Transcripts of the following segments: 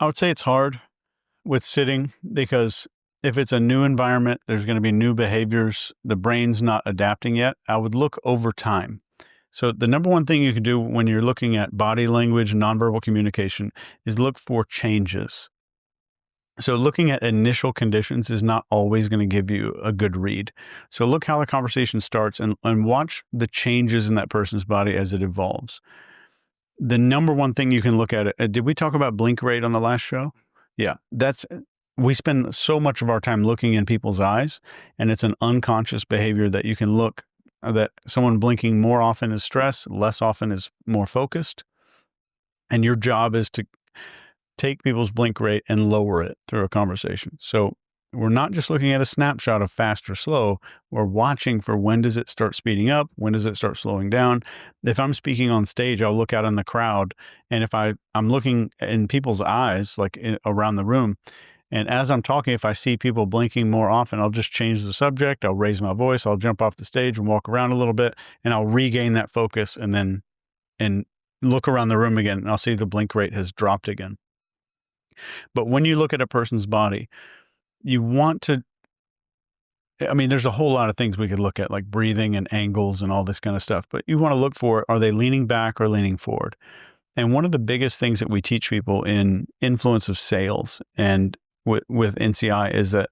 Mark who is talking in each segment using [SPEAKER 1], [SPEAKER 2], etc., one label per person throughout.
[SPEAKER 1] I would say it's hard with sitting because if it's a new environment, there's going to be new behaviors. The brain's not adapting yet. I would look over time. So the number one thing you can do when you're looking at body language, nonverbal communication is look for changes. So looking at initial conditions is not always going to give you a good read. So look how the conversation starts and watch the changes in that person's body as it evolves. The number one thing you can look at it, did we talk about blink rate on the last show? Yeah, we spend so much of our time looking in people's eyes, and it's an unconscious behavior that you can look, that someone blinking more often is stress, less often is more focused. And your job is to take people's blink rate and lower it through a conversation. So we're not just looking at a snapshot of fast or slow. We're watching for when does it start speeding up? When does it start slowing down? If I'm speaking on stage, I'll look out in the crowd. And if I'm looking in people's eyes, around the room, and as I'm talking, if I see people blinking more often, I'll just change the subject. I'll raise my voice. I'll jump off the stage and walk around a little bit, and I'll regain that focus and look around the room again. And I'll see the blink rate has dropped again. But when you look at a person's body, you want to, there's a whole lot of things we could look at, like breathing and angles and all this kind of stuff, but you want to look for, are they leaning back or leaning forward? And one of the biggest things that we teach people in influence of sales and with NCI is that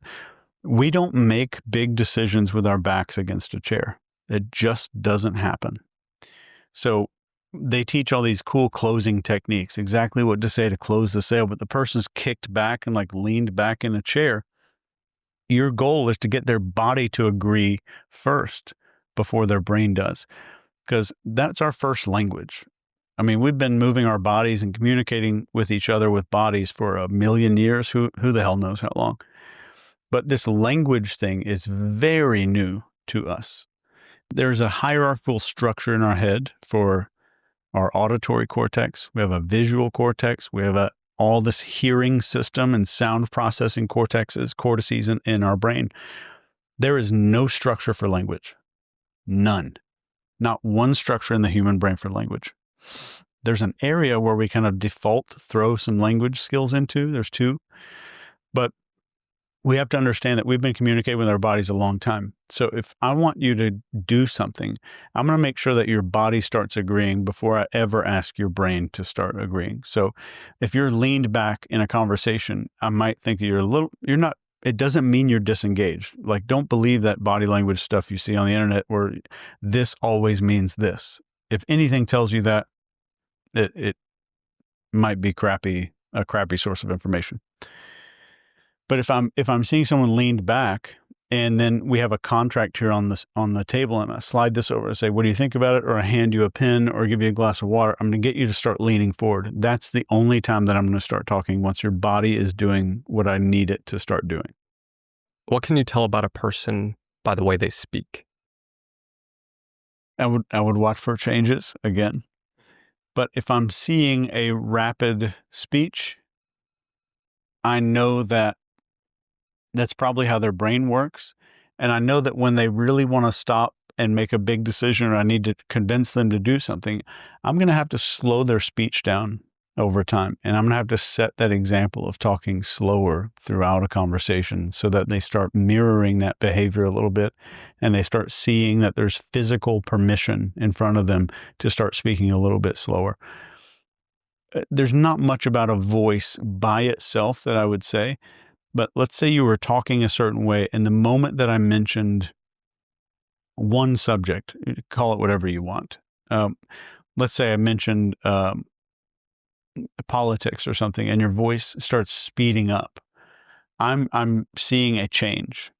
[SPEAKER 1] we don't make big decisions with our backs against a chair. It just doesn't happen. So they teach all these cool closing techniques, exactly what to say to close the sale, but the person's kicked back and leaned back in a chair. Your goal is to get their body to agree first before their brain does, because that's our first language. We've been moving our bodies and communicating with each other with bodies for 1 million years. Who the hell knows how long? But this language thing is very new to us. There's a hierarchical structure in our head for our auditory cortex. We have a visual cortex. We have all this hearing system and sound processing cortices in our brain. There is no structure for language. None. Not one structure in the human brain for language. There's an area where we kind of default throw some language skills into. There's two. But we have to understand that we've been communicating with our bodies a long time. So if I want you to do something, I'm going to make sure that your body starts agreeing before I ever ask your brain to start agreeing. So if you're leaned back in a conversation, I might think that you're not, it doesn't mean you're disengaged. Don't believe that body language stuff you see on the internet where this always means this. If anything tells you that, it might be a crappy source of information. But if I'm seeing someone leaned back, and then we have a contract here on the table, and I slide this over and say, what do you think about it? Or I hand you a pen or give you a glass of water, I'm going to get you to start leaning forward. That's the only time that I'm going to start talking, once your body is doing what I need it to start doing.
[SPEAKER 2] What can you tell about a person by the way they speak?
[SPEAKER 1] I would watch for changes again. But if I'm seeing a rapid speech, I know that that's probably how their brain works. And I know that when they really want to stop and make a big decision, or I need to convince them to do something, I'm going to have to slow their speech down over time. And I'm going to have to set that example of talking slower throughout a conversation so that they start mirroring that behavior a little bit, and they start seeing that there's physical permission in front of them to start speaking a little bit slower. There's not much about a voice by itself that I would say. But let's say you were talking a certain way, and the moment that I mentioned one subject, call it whatever you want. Let's say I mentioned politics or something, and your voice starts speeding up. I'm seeing a change.